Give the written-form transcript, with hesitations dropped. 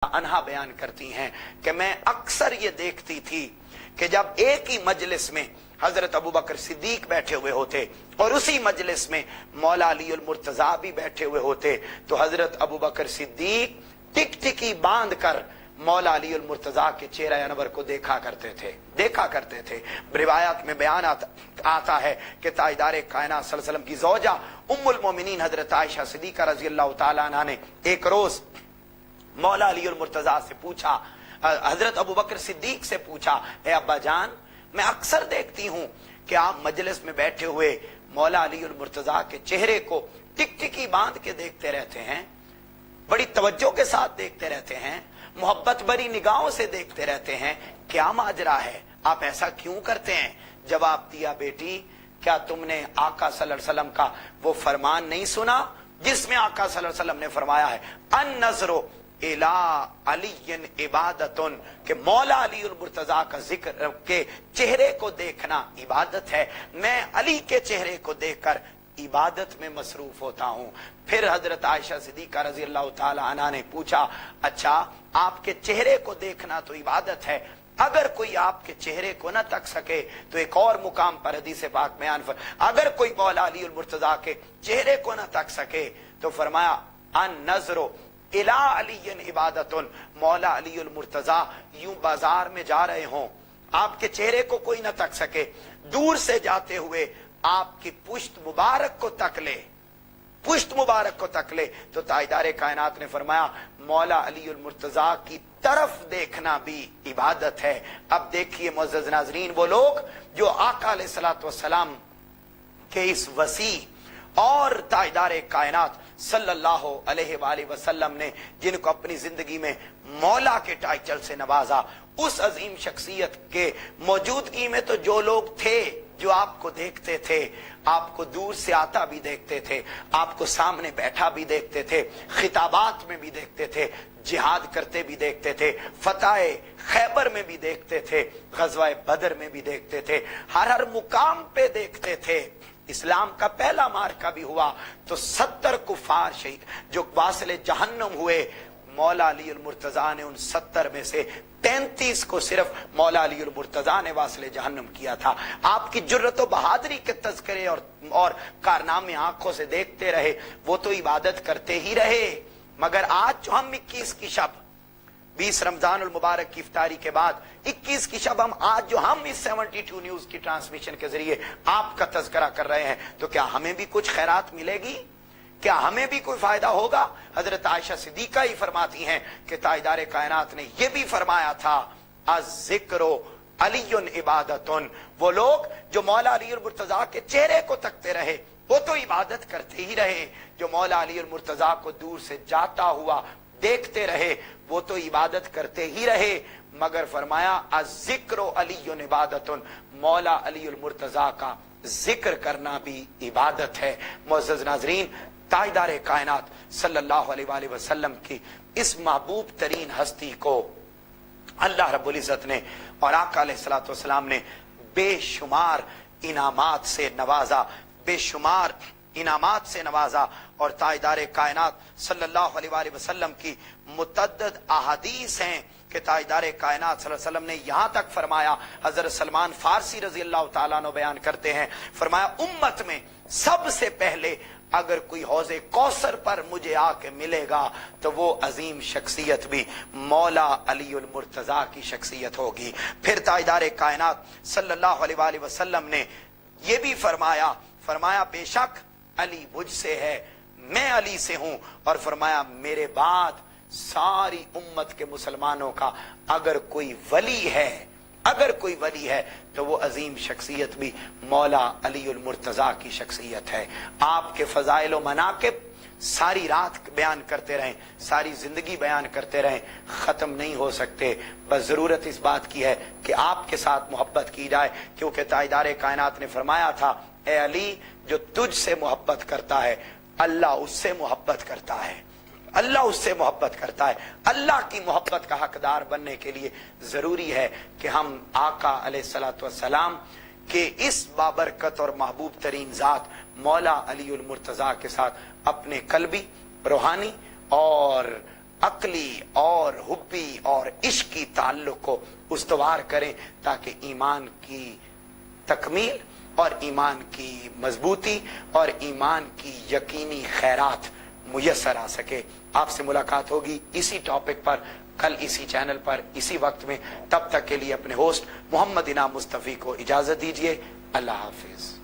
अनहा बयान करती हैं कि मैं अक्सर ये देखती थी कि जब एक ही मजलिस में हजरत अबू बकर सिद्दीक बैठे हुए होते और उसी मजलिस में मौला अली उल मुर्तजा भी बैठे हुए होते तो हजरत अबू बकर सिद्दीक टिकटिकी बांध कर मौला अली उल मुर्तजा के चेहरे अनवर को देखा करते थे। रिवायत में बयान आता है कि ताजदार कायनात सल्लल्लाहु अलैहि वसल्लम की ज़ौजा उम्मुल मोमिनीन हजरत आयशा सिद्दीका रज़ियल्लाहु ताला अन्हा ने एक रोज मौला अली उल मुर्तजा से पूछा, हजरत अबू बकर सिद्दीक से पूछा, ए अब्बा जान, मैं अक्सर देखती हूं कि आप मजलिस में बैठे हुए मौला अली उल मुर्तजा के चेहरे को टिकटिकी बांध के देखते रहते हैं, बड़ी तवज्जो के साथ देखते रहते हैं, मोहब्बत भरी निगाहों से देखते रहते हैं, क्या माजरा है, आप ऐसा क्यों करते हैं? जवाब दिया, बेटी क्या तुमने आका सल्लल्लाहु अलैहि वसल्लम का वो फरमान नहीं सुना जिसमें आका सल्लल्लाहु अलैहि वसल्लम ने फरमाया है अन नजरो इला अलीयन इबादतुन, कि मौला अली उल मुर्तजा का जिक्र के चेहरे को देखना इबादत है, मैं अली के चेहरे को देखकर इबादत में मसरूफ होता हूं। फिर हजरत आयशा सिद्दीका रज़ियल्लाहु ताला अन्हा ने पूछा, अच्छा आपके चेहरे को देखना तो इबादत है, अगर कोई आपके चेहरे को न तक सके तो एक और मुकाम पर हदीस पाक बयान अगर कोई मौला अली उल मुर्तजा के चेहरे को न तक सके तो फरमाया अन नजरो इला अलीयन इबादतुन, मौला अली उल मुर्तजा यूं बाजार में जा रहे हों, आपके चेहरे को कोई न तक सके, दूर से जाते हुए आपकी पुश्त मुबारक को तक ले तो ताजदार कायनात ने फरमाया मौला अली उल मुर्तजा की तरफ देखना भी इबादत है। अब देखिए मुअज़्ज़ज़ नाज़रीन, वो लोग जो आका अलैहिस्सलातु वस्सलाम के इस वसी और ताजदार कायनात सल्लल्लाहु अलैहि वसल्लम ने जिनको अपनी जिंदगी में मौला के टाइटल से नवाजा, उस अजीम शख्सियत के मौजूदगी में तो जो लोग थे जो आपको देखते थे, आपको दूर से आता भी देखते थे, आपको सामने बैठा भी देखते थे, खिताबात में भी देखते थे, जिहाद करते भी देखते थे, फतह खैबर में भी देखते थे, गज़वा बदर में भी देखते थे, हर मुकाम पे देखते थे। इस्लाम का पहला मार्का भी हुआ तो 70 कुफार शहीद जो वासिले जहन्नम हुए, मौला अली उल मुर्तजा ने उन 70 में से 33 को सिर्फ मौला अली उल मुर्तजा ने वासिले जहन्नम किया था। आपकी जुर्रत व बहादुरी के तज़किरे और कारनामे आंखों से देखते रहे, वो तो इबादत करते ही रहे। मगर आज जो हम 21 की शब 20 रमजानुल मुबारक की इफ्तारी के बाद 21 की शब आज जो हम इस 72 न्यूज की ट्रांसमिशन के जरिए आपका तज़किरा कर रहे हैं, तो क्या हमें भी कुछ खैरात मिलेगी? क्या हमें भी कोई फायदा होगा? हजरत आयशा सिद्दीका ही फरमाती हैं कि ताजदार कायनात ने यह भी फरमाया था अज़्ज़िक्रो अलीयुन इबादतुन, वो लोग जो मौला अली उल मुर्तजा के चेहरे को तकते रहे वो तो इबादत करते ही रहे, जो मौला अली उल मुर्तजा को दूर से जाता हुआ देखते रहे वो तो इबादत करते ही रहे। मगर फरमाया अज़्ज़िक्रो अलीयुन इबादतुन, मौला अली उल मुर्तजा का जिक्र करना भी इबादत है। मुअज़्ज़ज़ नाज़रीन, ताजदार कायनात सल्लल्लाहु अलैहि वसल्लम की इस महबूब तरीन हस्ती को अल्लाह रब्बुल इज़्ज़त ने और आका अलैहिस्सलातु वस्सलाम ने बेशुमार इनामात से नवाजा और ताजदार कायनात सल्लल्लाहु अलैहि वसल्लम की मुतअद्दिद अहादीस हैं कि ताजदार कायनात सल्लल्लाहु अलैहि वसल्लम ने यहां तक फरमाया, हजरत सलमान फारसी रजी अल्लाह तआला अन्हु बयान करते हैं, फरमाया उम्मत में सबसे पहले अगर कोई हौज़े कौसर पर मुझे आके मिलेगा तो वो अजीम शख्सियत भी मौला अली उल मुर्तजा की शख्सियत होगी। फिर ताजदार कायनात सल्लल्लाहु अलैहि वसल्लम ने ये भी फरमाया बेशक अली मुझसे है, मैं अली से हूं, और फरमाया मेरे बाद सारी उम्मत के मुसलमानों का अगर कोई वली है तो वो अजीम शख्सियत भी मौला अली उल मुर्तजा की शख्सियत है। आपके फजाइल व मनाकिब सारी रात बयान करते रहें, सारी जिंदगी बयान करते रहें, खत्म नहीं हो सकते। बस जरूरत इस बात की है कि आपके साथ मोहब्बत की जाए, क्योंकि ताजदार कायनात ने फरमाया था, ए अली जो तुझसे मोहब्बत करता है अल्लाह उससे मोहब्बत करता है, अल्लाह उससे मोहब्बत करता है। अल्लाह की मोहब्बत का हकदार बनने के लिए जरूरी है कि हम आका अलैहिस्सलातु वस्सलाम के इस बाबरकत और महबूब तरीन जात मौला अली उल मुर्तजा के साथ अपने कल्बी, रूहानी और عقلی اور حبی اور عشقی تعلق کو استوار کریں تاکہ ایمان کی تکمیل اور ایمان کی مضبوطی اور ایمان کی یقینی خیرات میسر آ سکے. آپ سے ملاقات ہوگی اسی ٹاپک پر کل اسی چینل پر اسی وقت میں. تب تک کے لیے اپنے ہوسٹ محمد انعام مصطفی کو اجازت دیجیے. اللہ حافظ.